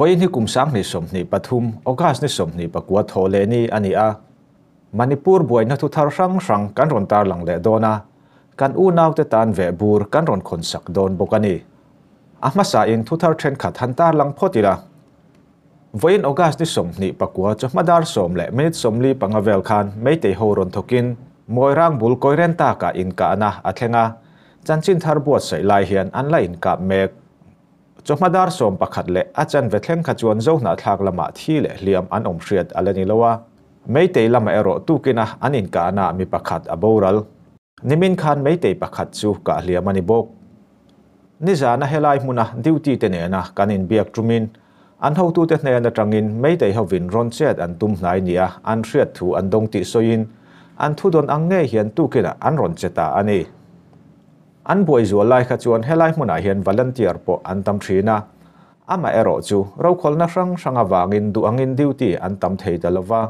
voin hi kum sang ni som ni pathum ogas ni som ni pakwa thole ni ania Manipur buai na thu thar rang rang kan ron tar lang le dona kan u naw te tan ve bur kan ron khon sak don bokani ahma sa in thu thar then khat han tar lang photila voin ogas ni som ni pakwa chmadar som le minute som li pangavel khan meite ho ron thokin moirang bul koiren ta ka in ka na athenga chanchin thar buat sai lai hian an la in ka mek chmadar som pakhat le achan ve thleng kha chuan zo na thak lama thi le liam an om hriat alani lowa meite lama ero tukina anin ka na mi pakhat aboral nimin khan meite pakhat chu ka hliamani bok nizana helai muna duty te ne na kanin biak trumin an ho tu te ne na tangin meite hovin ron chet an tum hnai nia an hriat thu an dong ti soin an thu don ange hian tukina an ron cheta ani an boi zu lai kha chuan helai muna hian volunteer po an tam thina ama ero chu ro kholna rang ranga wangin du angin duty an tam thei dalawa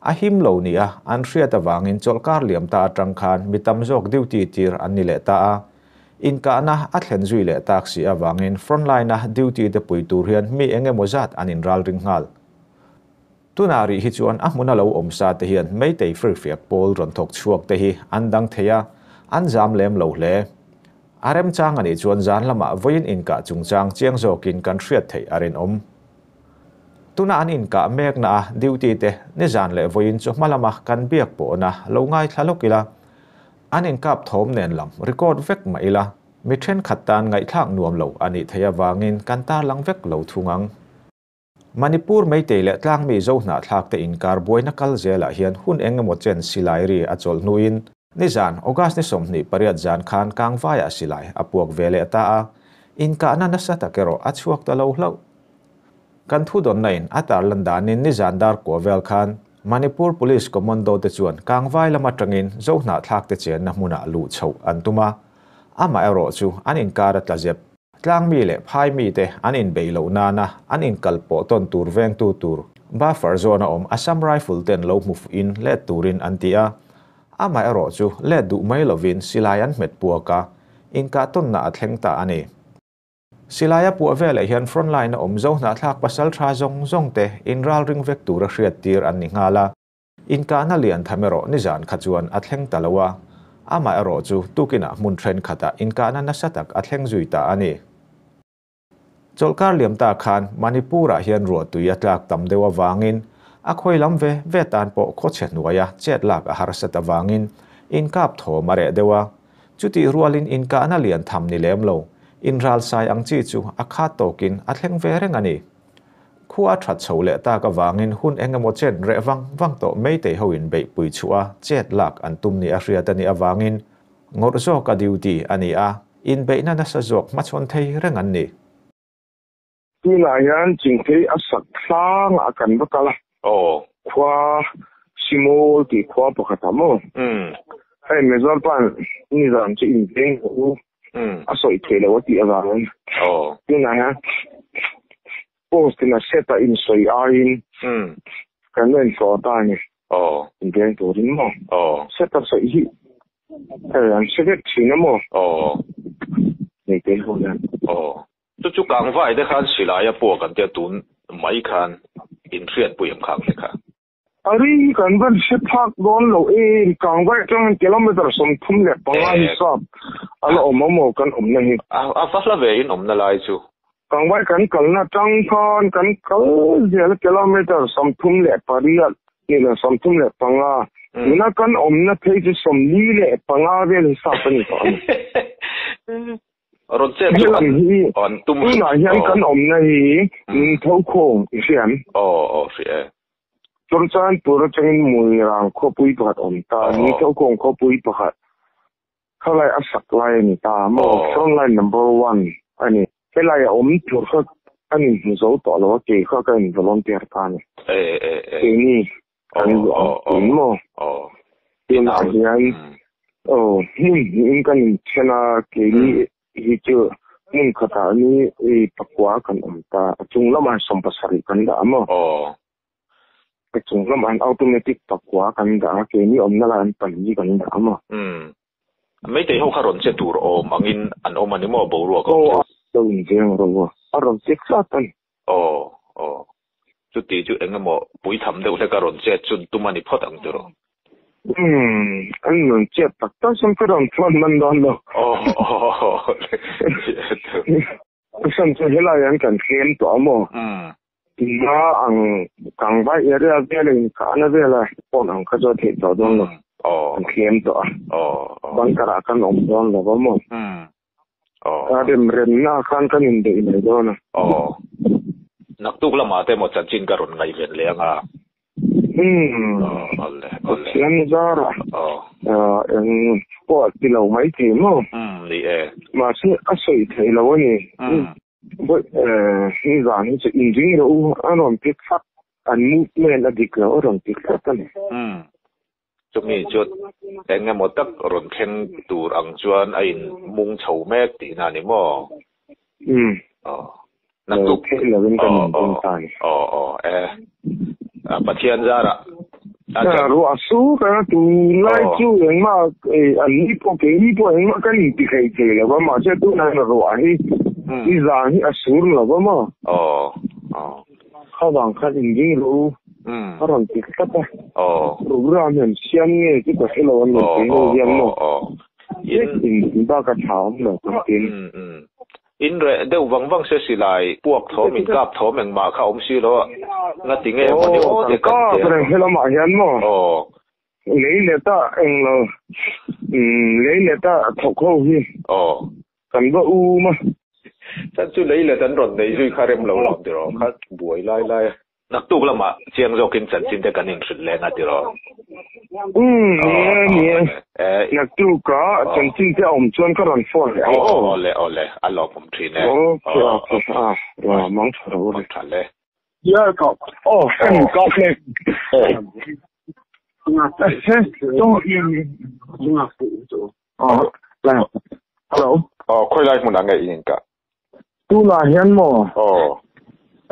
ahim lo nia an hriat awangin cholkar liam ta tangkhan mitam jok duty tir an ni le ta in ka na athlen zui le taxi awangin frontline na duty te pui tur hian mi enge mozat anin ral ring hal tunari hi chuan ahmuna lo omsa te hian meitei frfiak pol ron thok chuak te hi andang theya an jam lem lo hle arem chang ani chuan zan lama voin in ka chungchang chiang zokin kan hriat thei arin om tuna an in ka mek na duty te ni zan le voin chu malama kan biak po na lo ngai thalokila an in kap thom nen lam record vek maila mi then khatan ngai thak nuam lo ani theya wangin kan ta lang vek lo thungang Manipur meite le tlang mi zo na thak te in kar boina kal zela hian hun engemaw chen silai ri achol nuin nizan ogas ni somni pariat zan khan kang vaya silai apuak vele ta a in ka na nasata kero achuak ta lo hlo kan thu don nain atar landanin nizan dar ko vel khan Manipur Police Commando te chuan kang vai lama tangin zo na thak te chen na hmuna lu chho antuma ama ero chu anin kara tlazep tlang mi le phai mi te anin beilo na na anin kalpo ton tur veng tu tur buffer zone om Assam rifle ten lo move in le turin antia ama ero chu le du mai lovin silayan met puaka in ka ton na athleng ta ani silaya pu vele hian frontline om zo na thak pasal tha zong te in ral ring vek tur hriat tir an ni ngala in ka na lian thamero ni zan khachuan athleng talawa ama ero chu tukina mun thren khata in ka na nasatak athleng zuita ani cholkar liam ta khan Manipura hian ro tuya tlak tam dewa wangin a khoi lam ve vetan po kho chet nuaya chet lak a harsata wangin in kap tho mare dewa chuti rualin in ka na lian tham ni lem lo in ral sai ang chi chu akha tokin athleng ve reng ani khuwa that chole ta ka wangin hun engemaw chen rewang wang to meite hoin be pui chua chet lak an tum ni a hriat ani awangin ngor zo ka duty ani a in be na sa jok ma chon thei reng an ni tu la yan ching thei a sak thlang a kan bakala khwa simol ti khwa pakhatamo ai mezor pan ni zam chi in teng a soi thele wati awang tu na ya post na seta in soi ain kan len so ta ni in teng to rin mo seta soi hi an secret china mo ni te ho yan chu kang vai de khan silaya po kan te tun mai khan in hriat puyam khang le kha ari kan ban se phak don lo e kang vai tang kilometer som thum le pangai sap alo omomo kan omna hi a fasla ve in omna lai chu kang vai kan kalna tang khan kan kal zel kilometer som thum le pariat ni la som thum le panga ina kan omna thei chu som li le panga vel sa pani ko ron che on tum na hian kan omna hi thau khong hian si e chon chan tur changin mui rang kho pui pakhat om ta ni thau khong kho pui pakhat khalai a sak lai ni ta mo frontline number 1 ani helai om tur kha ani zo to lo ke kha kan volunteer ta ni ni ani mo ina hian in kan chena ke ni hi chu mun khata ni e pakwa kan om ta chung lama som pasari kan da mo cái chung lama automatic pakwa kan da ke ni om na lan pan ni kan da mo mấy tay hậu kharon che tur o mangin an o mani mo bo ro ko to in jeng ro a ron sik sa tan จุดที่จุดเองก็มั่วปุยทำเดี๋ยวเล็กการรอนเจ็ดจุดตุ้มมันนี่พอตั้งตัวอันนั้นเจ็บตักตั้งสมการรอนทวนมันโดนเลยฉันจะเห็นอะไรกันเขียนตัวมั่วน้าอังกังไว้เรื่องเรื่องการเรื่องอะไรปนอังก็จะเห็นตัวโดนเลยเขียนตัวบางกระกันอมโดนเลยว่ามั่วada mereka kan ini ini dona. Nak tu kalau mati mau cacing karun ngai ven leanga. Oleh. Yang zara. Yang buat tilau mai temo. Ni masih asal tilau ni. Buat ni zani se engineer orang pick up and movement adik orang pick up kan. Chúng mình chốt anh em một tắc rộn khen tủ ăn chuan anh mung chầu mét thì nào nè mò nặng tục bắt thiên ra đó rồi số cái tủ lai chiu anh mà anh đi po anh mà cái gì cái gì là vậy mà chứ tủ này là rồi đi ra đi số là vậy màเขาบางคันจริงๆรู้เขาลองติดก็ได้รู้ว่ามันเชื่อมเนี่ยที่ก็ให้เราหนุนไปเรียนหมดยิ่งบ้ากระเช้าหน่อยจริงอินเร่เดี๋ยววังเสียสิไลพวกท้อมินกับท้อแมงมาเข้าอมซีแล้วงั้นติงเอ๋วันนี้เด็กก็แสดงให้เรามาเห็นมั้งเลยเนี่ยตาเองเราเลยเนี่ยตาถกเข้าที่กันว่ามั้งฉันช่วยเลยเลยฉันรอนในช่วยคาเรมเราหลับดีหรอคัดบวยไล่นักตุกละมาเชียงโจกินฉันจินแต่กันยิ่งสุดแรงอ่ะดีหรอเนี่ยนักตุกก็ฉันจินแต่อมชวนก็รอนฟอนเลยอัลลอฮ์ผมทีเนี่ยโอเคมองทันเลยเยอะก็เอ็มก็เลยต้องเอียงแล้วฮัลโหลค่อยไล่มันดังไงอีกอะตุลาเห็นมั้ง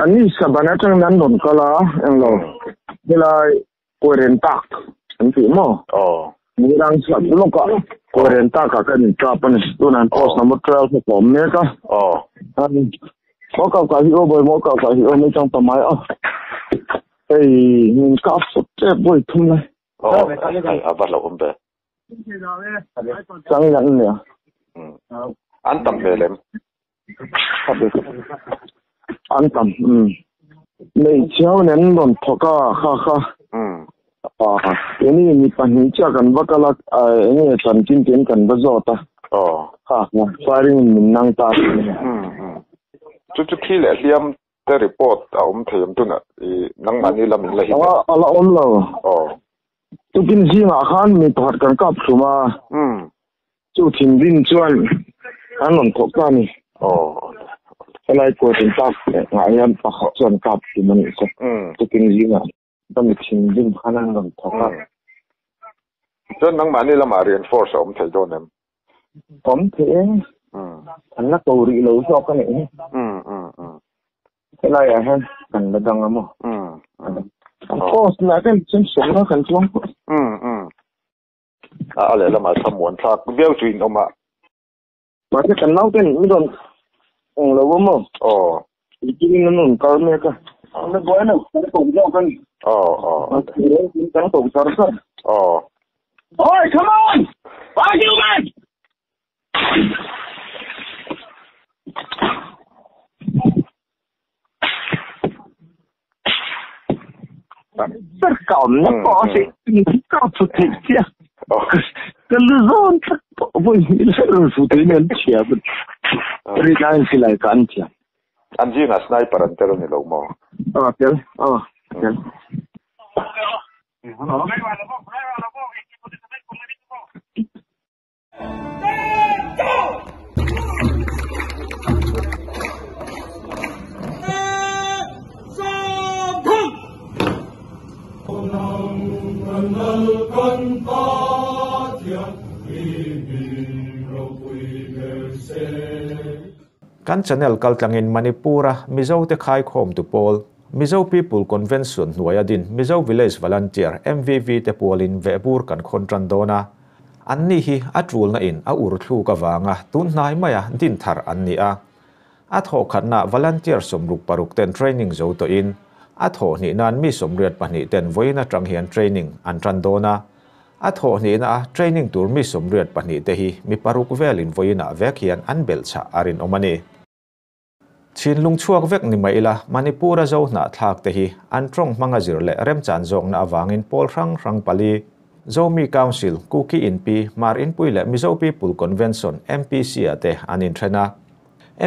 อันนี้สบายนะจังนั้นโดนก็ละเองเราเวลาโคเรนตักอันที่มั้งมีรังสัตว์ลูกก็โคเรนตักกันจับเป็นตัวนั้นโพสต์นัมเบอร์12ผมเนี่ยก็อันหมอกับกับฮิโอบ่อยหมอกับกับฮิโอไม่จังทำไมเฮ้ยมันกับสุดเจ็บบ่อยทุ่มเลยอาบัดเราผมเบจังยันเนี่ยอันต่ำเลยอันต่ำในเช้านั้นโดนทอกค่ะเดี๋ยวนี้มีปัญหาจากกันว่าก็ละนี่สันจินเตียนกันว่าจอดค่ะไฟริ่งมันนั่งตาจุดที่แหละเรียมแต่รีพอร์ตเอาผมเทียมตัวน่ะนั่งมันนี่ละมันเลยอะไรเราตุกินซีมาขันมีถอดกันกับสุมาจู่ทิ้งดินชวนอันนั้นทอกกันนี่อะไรกว่าถึงตับงานยันปะขจนกับที่มันก็ตุกินซีมาต้องมีทิ้งดินขันนั้นทอกกันจนนั่งมันนี่ละมาเรียนฟอร์สผมเทียโดนเนี่ยผมเทียอันนั้นตัวรีเราชอบกันนี่อะไรอ่ะฮะกันระดังอ่ะมั้งโอ้สนากันฉันสงแล้วกันช่วงอะไรละมาสมวนพลาดเบี้ยวจีนออกมาจะกันเล่าเป็นไม่โดนเราว่ามั้งจริงๆนั่นก็ไม่ก็นั่นก็นั่นก็ตกเล่ากันกันตกสารพัดOi, come on! Why you man? Tất cả nó có sẽ có phụ thể kia. Cái lưu dôn tất cả với những sự phụ thể nên chia bên. Rồi đang xin lại cả anh chia. Anh chỉ là sniper anh tên là lâu mò. Tên. Kan channel kaltangin Manipura Mizo te khai khom tu pol Mizo People Convention nuaya din Mizo Village Volunteer MVV te polin vebur kan khontran dona anni hi atrul na in a ur thu ka wanga tun nai maya din thar anni a tho khatna volunteer somruk paruk ten training zo to in a tho ni nan mi somriat pahnih ten voina tanghian training an tran dona a tho ni na training tur mi somriat pahnih te hi mi paruk velin voina vek hian an bel cha arin omani chin lung chuak vek ni maila Manipura zo na thak te hi an trong manga zir le rem chan zong na awangin pol rang pali Zomi Council Kuki Inpi Mar Inpui le Mizo People Convention MPC ate anin thena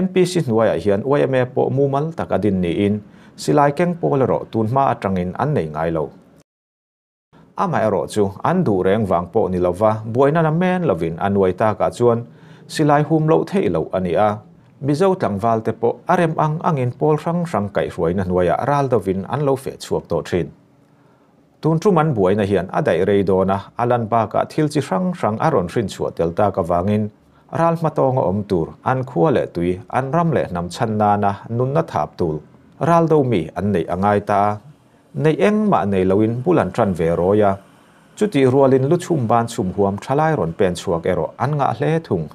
MPC nuaya hian OMA po mumal takadin ni in silai keng polero tunma atangin an nei ngai lo ama ero chu an du reng wang po ni lova boina na men lovin anwai ta ka chuan silai hum lo thei lo ania Mizo tlangwal te po arem angin pol rang kai ruaina nuaya ral dovin an lo fe chuak to thin tun tru man buai na hian adai reidona alan ba ka thilchi rang aron rin chu telta ka wangin ral matong om tur an khuale tui an ram le nam channa na nun na thap tul ral do mi an nei angai ta nei eng ma nei loin bulan tran ve roya chuti rualin lu chum ban chum huam thalai ron pen chuak ero an nga hle thung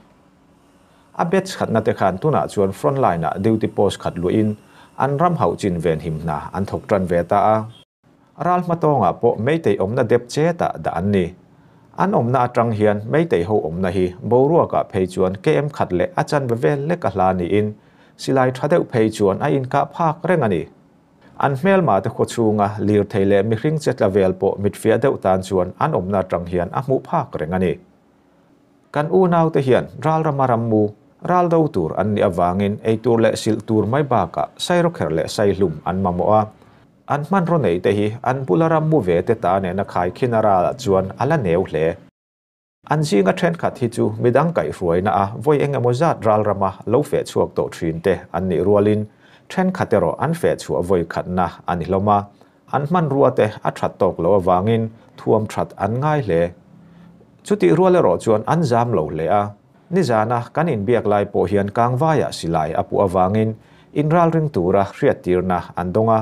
abet khatna te khan tuna chuan front line na duty post khat lu in an ram hau chin ven him na an thok tran ve ta ral matonga po meitei omna dep che ta da anni an omna atang hian meitei ho omna hi boruwa ka phei chuan km khat le achan bevel le ka hlani in silai thadeu phei chuan a in ka phak rengani an mel ma te khochunga lir theile mi hring chetla vel po mitfia deuh tan chuan an omna atang hian a mu phak rengani kan u nau te hian ral ramaram mu ral do tur an ni awangin ei tur le sil tur mai ba ka sairo kher le sai hlum an mamoa an man ro nei te hi an pularam mu ve te ta ne na khai khinara chuan ala neu hle an jinga then khat hi chu midang kai ruai na a voi engemaw zat ral rama lo fe chuak to thin te an ni rualin then khatero an fe chu voi khat na ani hloma an man ruate a that tok lo awangin thuam that an ngai hle chuti ruale ro chuan an jam lo hle a ni zana kan in biak lai po hian kangwaya silai apu awangin inral ring tura hriat tirna an donga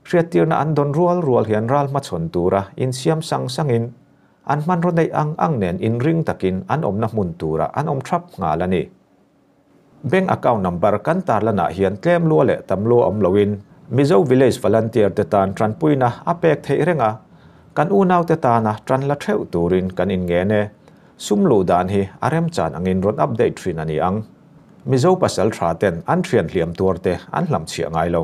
hriat tirna an don rual hian ral ma chon tura in siam sangin an man ro nei ang nen in ring takin an omna mun tura an om thap nga lani bank account number kan tar lana hian claim lu le tamlo om loin Mizo village volunteer te tan tranpuina apek thei renga kan u naw te ta na tran la theu turin kan in nge ne sumlu dan hi arem chan angin ron update thin ani ang Mizo pasal thraten an thian hliam turte an hlam chia ngai lo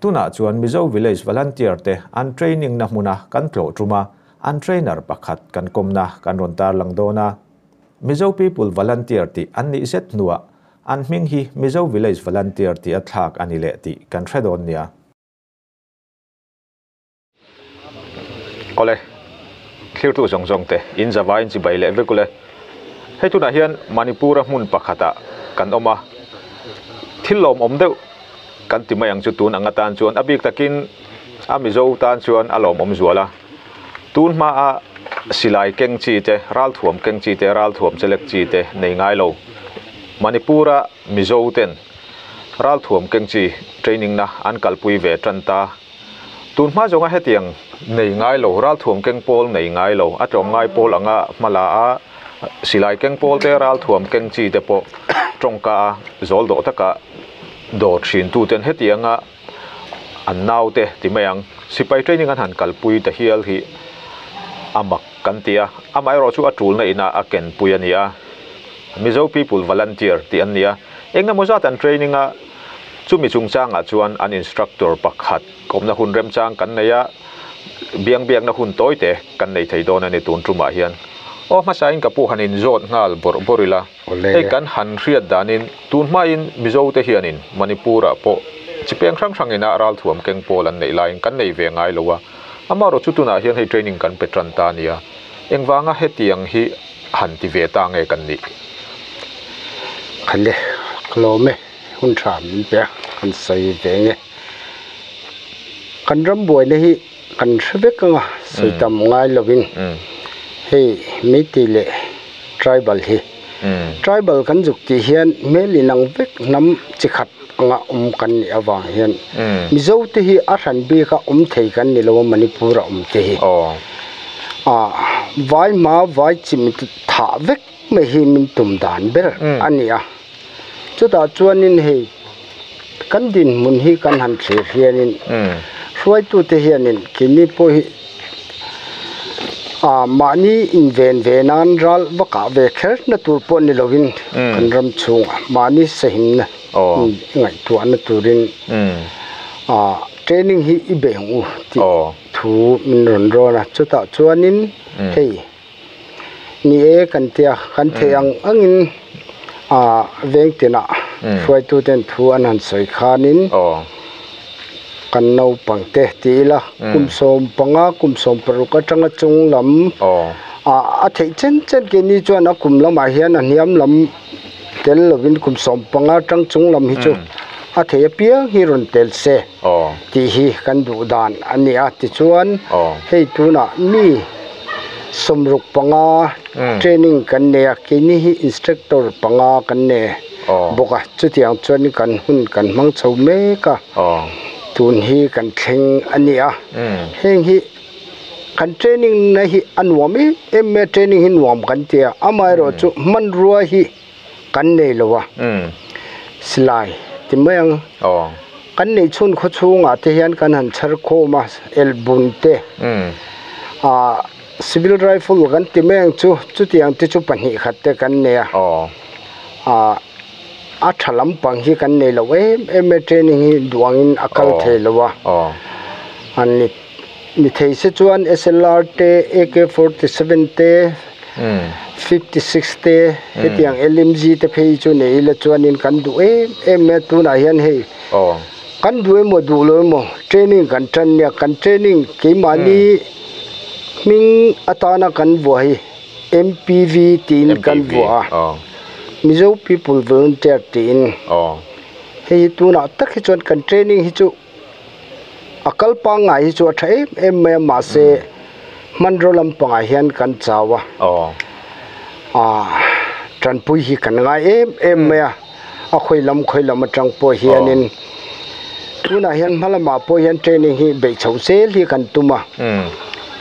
tuna chuan Mizo village volunteer te an training na muna kan tlo truma an trainer pakhat kan komna kan ron tar lang dona Mizo people volunteer ti an ni set nuwa an ming hi Mizo village volunteer ti athak ani le ti kan thredon nia ole clear tu jong te in jawa in chibai le vekule he tu na hian Manipura mun pakhata kan oma thillom om deuh kan ti mayang chu tun anga tan chuan abik takin a Mizo tan chuan alom om zuala tun ma a silai keng chi te ral thuam keng chi te ral thuam chelek chi te nei ngai lo Manipura Mizo ten ral thuam keng chi training na an kalpui ve tranta tun ma jonga hetiang nei ngai lo ral thuam keng pol nei ngai lo atrom ngai pol anga mala a silai keng pol te ral thuam keng chi te po tongka zol do taka do thin tu ten hetianga an nau te ti mayang sipai training an han kalpui te hial hi amak kantia amai ro chu atul na ina aken puyania Mizo people volunteer ti ania enga mozat an training a chumi chungchang a chuan an instructor pakhat komna hun rem chang kan neya biang na hun toite kan nei thei don ani tun truma hian o ma sain kapu hanin zot ngal borila ei kan han hriat danin tun ma in Mizo te hianin Manipura po chipeng rang ina ral thuam keng polan nei lain kan nei ve ngai lowa amaro chutuna hian hei training kan petran ta nia engwanga hetiang hi han ti ve ta nge kan ni khale klome hun tham pe kan sai ve nge kan ram boi ne hi kan thvek nga sai tam ngai lovin hei mitile tribal hi tribal kan juk ti hian melinang vek nam chikhat nga kan ni awang hian Mizo te hi a ran bi ka thei kan ni lo Manipura te hi vai ma vai chim tha vek me hi min tum dan ber ania chuta chuanin hei kan din mun hi kan han thlir hianin ruai tu te hianin kini po hi mani inven venan ral waka ve kher na tur po ni lovin kan ram chung mani sahin na ngai tu an turin training hi ibe hu ti thu min ron ro na chuta chuanin hei ni e kan tia kan theang angin veng tina ruai tu ten thu an han soi khanin kan nau pangte tila kumsom panga kumsom paruka tanga chung lam a thei chen chen ke ni chuan a kum lama hian an hiam lam tel lovin kumsom panga tang chung lam hi chu a thei pia hi ron tel se ti hi kan du dan ani a ti chuan hei tuna mi somruk panga training kan ne ke ni hi instructor panga kan ne boka chutiang chuan kan hun kan mang chho me ka tun hi kan thleng ania heng hi kan training na hi anwami emme training hin wam kan tia amai ro chu man ruwa hi kan nei lowa silai timang kan nei chun kho chunga te hian kan han char kho ma elbun te civil rifle kan timang chu tiang te chu pani khatte kan ne a thalam pang hi kan nei lo em training hi duangin akal the lowa ani ni thei se chuan SLR te AK47 te 56 te hetiang LMG te phei chu nei la chuanin kan du em tu na hian hei kan du mo du lo mo training kan tran ya kan training ke mani ming atana kan voi MPV tin kan voa Mizo people volunteer team hei tu na tak hi chuan kan training hi chu akal panga hi chu thai em ma se manrolam panga hian kan chawa tranpui hi kan nga em me a khoilam atang po hianin tu na hian malama po hian training hi be chho sel hi kan tuma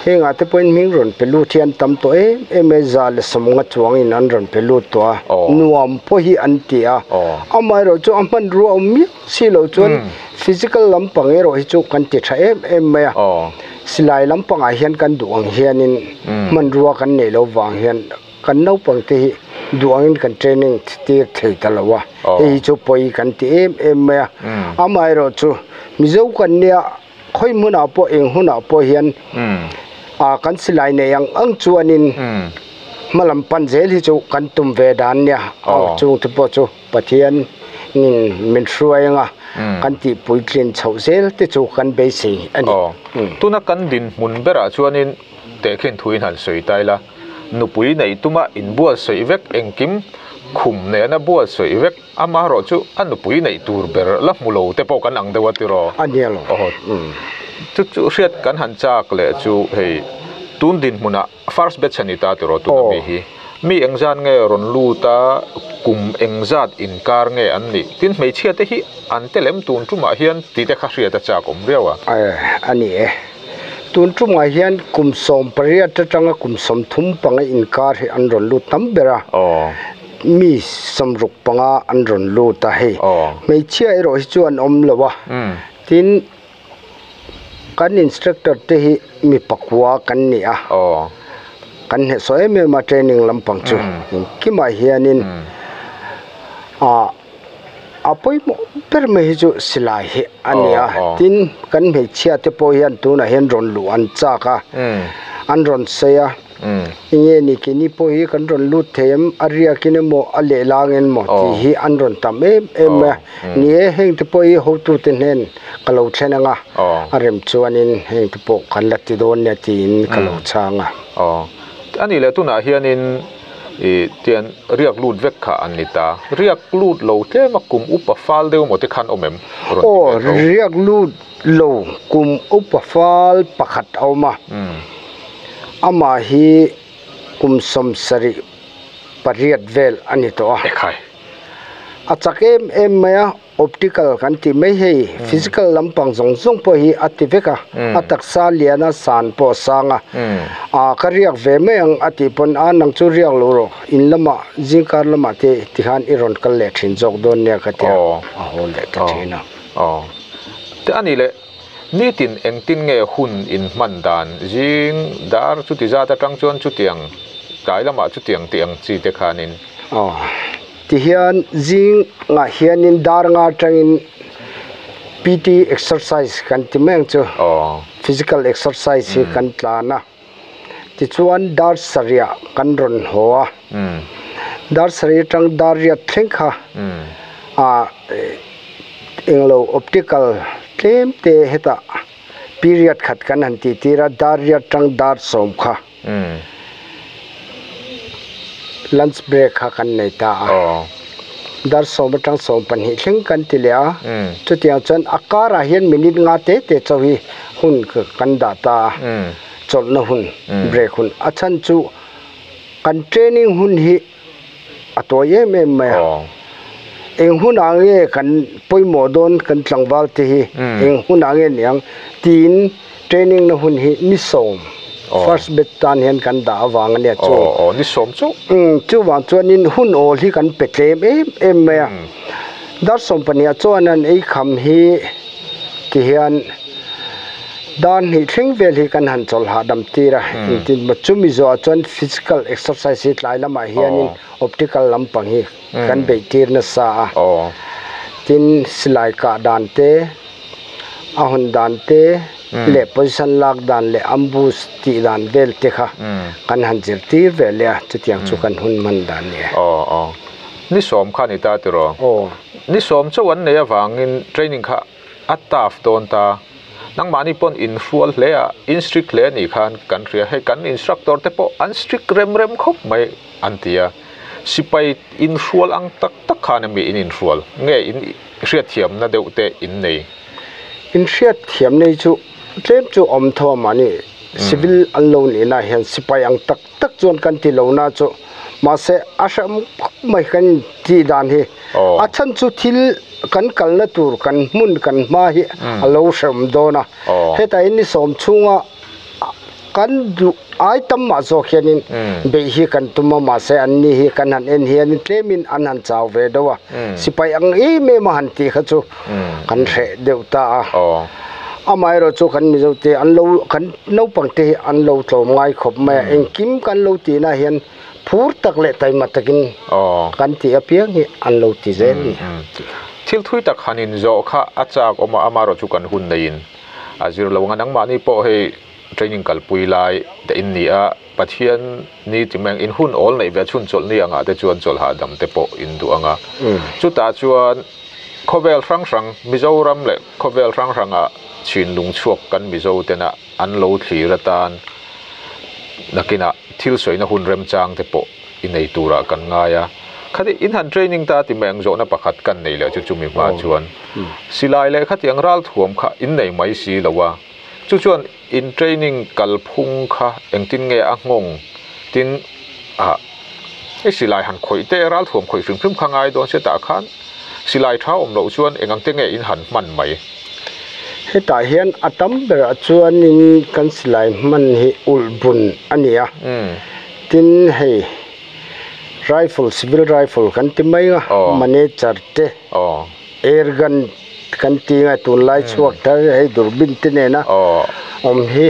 henga te point ming ron pelu thian tam to em za le samunga chuang in an ron pelu to nuam po hi an tia amai ro chu amman ru mi si lo chuan physical lampang ero hi chu kan ti tha em me silai lampang a hian kan duang hianin man ruwa kan nei lo wang hian kan no pang te hi duangin kan training ti thei talawa hei chu poi kan ti em me amai ro chu mizo kan nia khoi muna po eng huna po hian kan silai ne yang ang chuanin malam panzel hi chu kan tum ve dan nia chung te po chu pathian nin min hruainga kan ti puitlin chhozel te chu kan be sei ani tuna kan din mun bera chuanin te khen thuin han soi taila nupui nei tuma in bua soi vek engkim khum ne na bua soi vek ama ro chu anupui nei tur ber la mulo te po kan ang dewa tiro anialo chu riat kan han chak le chu hei tun din muna first batch anita tiro tu mi hi mi engzan nge ron lu ta kum engzat in kar nge an ni tin mei chhia te hi an telem tun tuma hian ti te kha hria ta cha kom rewa ani tun tuma hian kum som paria ta tanga kum som thum panga in kar hi an ron lu tam bera mi samruk panga an ron lu ta hei mei chhia ero hi chu an om lawa tin kan instructor te hi mi pakwa kan ni kan he so em ma training lampang chu ki ma hianin apoi mo per me hi chu silai hi ania tin kan me chia te po hian tu na hen ron lu an cha ka an ron seya inge ni ki ni po hi kan ron lu them aria kine mo ale langen mo ti hi an ron tam em ni heng te po hi ho tu ten hen kalau thenanga arem chuanin heng te po kan lati don ne tin kalau changa ani le tu na hianin tian riak lut vek kha anita riak lut lo te ma kum upa fal deu mo te khan omem riak lut lo kum upa fal pakhat awma ama hi kum somsari pariat vel ani to ekhai achak em maya optical kan ti mai hei physical lampang zong po hi ativeka ataksa liana san po sanga a kariak ve me ang ati pon anang chu riak lo in lama jingkar lama te tihan iron kal le thin jok don ne ka tia a hol le ka thina te ani le nitin engtin nge hun in mandan jing dar chu ti za ta tang chuan chu tiang kai lama chu tiang chi te khanin ti hian jing nga hianin dar nga tangin PT exercise kan ti meng chu physical exercise hi kan tlana ti chuan dar saria kan ron hoa dar saria tang dar ria thlengkha englo optical tlem te heta period khat kan han ti tira dar ria tang dar som kha lunch break kha kan nei ta dar som tang som pan hi thleng kan ti le a chu tiang chan akara hian minute nga te chawi hun kan da ta chol na hun break hun achan chu kan training hun hi atoye me me eng hun ange kan poimo don kan tlangwal te hi eng hun ange niang tin training na hun hi ni som first bet tan hian kan da awang ne chu ni som chu chu wang chuanin hun ol hi kan petlem em me dar som pania chuanan ei kham hi ti hian dan hi thing vel hi kan han chol hadam tira tin ma chumi zo chuan physical exercise hi tlai lama hianin optical lampang hi kan be tir na sa tin silai ka dan te ahun dan te le position lak dan le ambus ti dan vel te kha kan han jir tir vel ya chutiang chu kan hun man dan ne ni som kha ni ta tiro ni som chu wan ne awangin training kha ataf don ta nang mani pon in full le a in strict le ni khan kan ria he kan instructor te po an strict rem khop mai antia sipai in full ang tak khan mi in full nge in riat thiam na deu te in nei in riat thiam nei chu tlem chu om tho mani civil alone ina hian sipai ang tak chon kan ti lo na chu ma se asham mai kan ti dan hi achan chu thil kan kalna tur kan mun kan ma hi alo sham dona heta inni som chunga kan du ai tam ma zo khianin be hi kan tuma ma se anni hi kan han en hi an tlemin an han chaw ve dowa sipai ang e me ma han ti kha chu kan re deuta amai ro chu kan mi zo te an lo kan no pang te an lo tlom ngai khop me eng kim kan lo ti na hian phur tak le tai ma takin kan ti apiang hi an lo ti zen ni thil thui tak hanin zo kha achak oma amaro chu kan hun nein azir lo nga nang mani po he training kal pui lai te in ni a pathian ni timeng in hun all nei ve chun chol ni anga te chuan chol ha dam te po in du anga chu ta chuan khovel rang mizoram le khovel ranga chin lung chuak kan mizo tena an lo thlir atan nakina thil soina hun rem chang te po in nei tura kan ngaya khati in han training ta ti meng zo na pakhat kan nei le chu chumi ma chuan silai le khati ang ral thuam kha in nei mai si lawa chu chuan in training kal phung kha engtin nge a ngong tin e silai han khoi te ral thuam khoi hrim khangai don se ta khan silai tha om lo chuan engang te nge in han man mai heta hian atam ber chuan in kan silai man hi ulbun ania tin hei rifle civil rifle kan ti mai nga mane charte air gun kan ti nga tun lai chuak tar hei durbin te ne na hi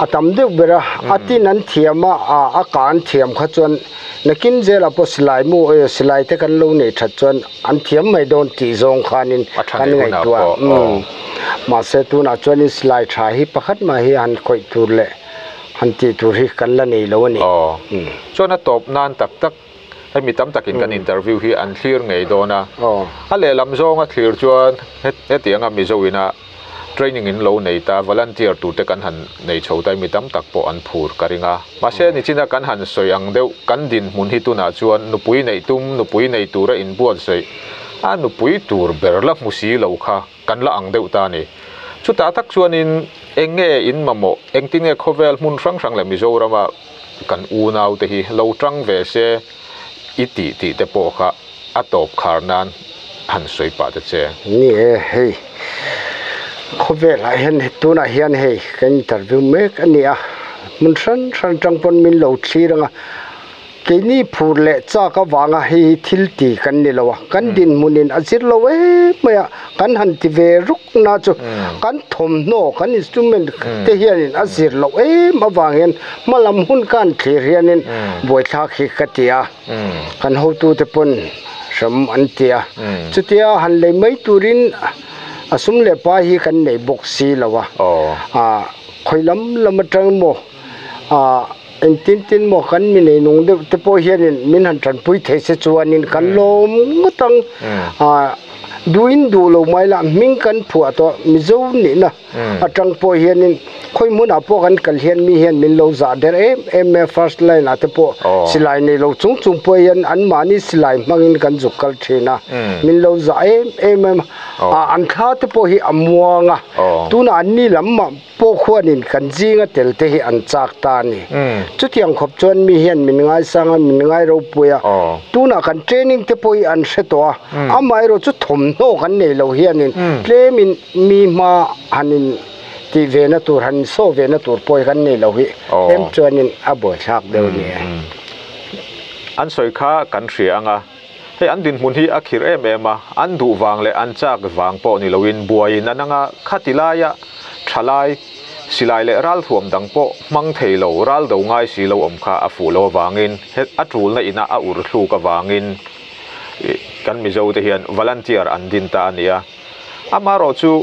atam de bera atin an thiama a kan thiam kha chuan nakin zela po silai mu silai te kan lo nei that chuan an thiam mai don ti zong khanin kan ngai tua ma se tu na chuan in silai tha hi pakhat ma hi an khoi tur le han ti tur hi kan la nei lo ni chuan a top nan tak ai mi tam takin kan interview hi an clear ngei dona a le lam zong a clear chuan he tianga mi zoina training in lo nei ta volunteer tu te kan han nei chhotai mi tam tak po an phur karinga ma se ni china kan han soyang deu kan din mun hi tu na chuan nupui nei tum nupui nei tura in buat sei a nupui tur berla musi lo kha kan la ang deu ta ni chu ta tak chuan in enge in mamo engtin nge khovel mun rang le mizorama kan u nau te hi lo tang ve se iti ti te po kha atop kharnan หันสวยป่าจะเจนี่เฮ้ยเขาเวลาเห็นตัวน่ะเห็นเฮ้ยกันอินเตอร์วิวเมกอันนี้มันสันจังปนมินเหล่าชีรังแค่นี้พูดเละจ้าก็วางให้ทิลตีกันนี่ละวะกันดินมุนินอาจิรละเว้ยไม่อะกันหันที่เวรุกน่าจะกันถมโนกันอินสตูเมนต์เทียนินอาจิรละเว้ยมาวางเห็นมาลำหุ่นกันเทียนินบวยทักฮิกติยากันหูตูเตปนสมอันเตียจุดเตียหันเลยไม่ตูรินอาสมเลปาฮีกันในบกซีละวะคอยลำจังโมอินตินโมกันมินนุ่งเดตโปเฮียนินมินหันจันปุยเทสจวนนินกันลมงตังดูอินดูโลไม่ละมิงกันผัวตัวมิโซนี่นะจังโปเฮียนินคอยมุนอาพวกันกันเฮียนมีเฮียนมินโลซาเดอร์เอ็มฟัสไลน์อาตโปสิไลในโลจุงโปเฮียนอันมานี่สิไลมังอินกันจุกกัลเชนะมินโลซาเอ็มอันข้าตโปฮีอมัวงะตัวนั้นอันนี้ลำมาพวกคนนินกันจีงะเตลเตฮีอันจากตานี่จุดยังขบจวนมีเฮียนมินง่ายสังมินง่ายเราปุยตัวนั้นกันเทรนนิ่งเตโปฮีอันเสตัวอาไม่เราจุดถมโนกันในเราเฮียนินเพลมินมีมาหันินที่เวนัตูหันโซเวนัตูปอยกันนี่เราฮิเอ็มจวนนินอาบอยชักเดียวนี่อันสวยข้ากันเสียงเฮ้อันดินมุนที่อักขิรเอ็มอันดูวางเลยอันจากวางปอนี่เราวินบัวอินนั่นงะขัติลายะชลายสิลายเลยรัลถ่วมดังปอมังเทโลรัลดงง่ายสิโลอมข้าอฟูโลวางินเฮ็ดอัตรูลในอินาอุรทูกวางินกันมิโจเทียนวอลันเทียร์อันดินตาเนียอามาโรจู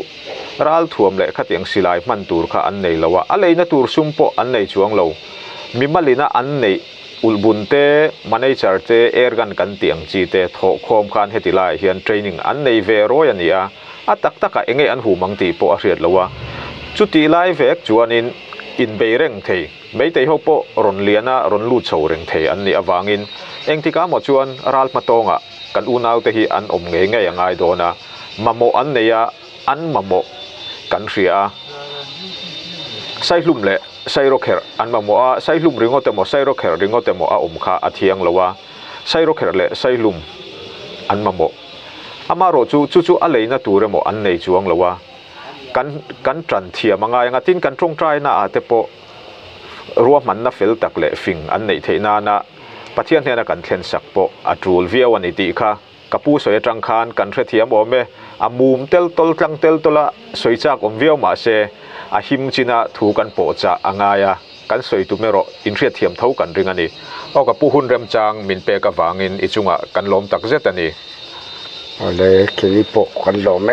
รัลถ่วมเลยขัดยังสิลายมันตูร์ข้าอันในละวะอะไรนะตูร์ซุมปออันในช่วงเรามิมาลินะอันในอุลบุนเตมันในชาร์เตเอร์กันเตียงจีเตทโคมคันเฮติลายเฮียนเทรนนิ่งอันในเวโรยันเนียอัตักเองอันหูมังตีปอเรียดละวะจุดที่ไลฟ์เอกจวนอินเบเร่งเทไม่แต่เขาปอรอนเลียนะรอนลูดโชเร่งเทอันนี้อวางินเองที่ก้าหมดจวนรัลมาตงกันอุณาวเตฮีอันอมเงยยังไงโดนะมาโมอันเนียอันมาโมกันเสียใส่ลุ่มเละใส่โรเคอร์อันมาโมอาใส่ลุ่มริงโอเตโมใส่โรเคอร์ริงโอเตโมอาอมข้าอาเทียงละวะใส่โรเคอร์เละใส่ลุ่มอันมาโมอามาโรจูอะไรนะตัวเรโมอันในจวงละวะกันจันเทียมังไงงั้นทิ้งกันตรงใจนะอาเตโปรัวมันนะเฟลตักเละฟิงอันในเทนานะปัจจัยเนี่ยนะกันเทนสักโปอัตรูลเวียวันนี้ตีค่ะกับผู้สวยจังคานกันเทียมโอเมอามุมเตลตลจังเตลตละสวยจากอมเวียวมาเซอาหิมจินะถูกันโปจะอ่างายกันสวยตุเมโรอินเทียเทียมเท่ากันเรื่องนี้เอากับผู้หุ่นเริ่มจางมินเปกะวางินอิจุงะกันลมตักเจตันนี่อะไรคิริโปกันลมไหม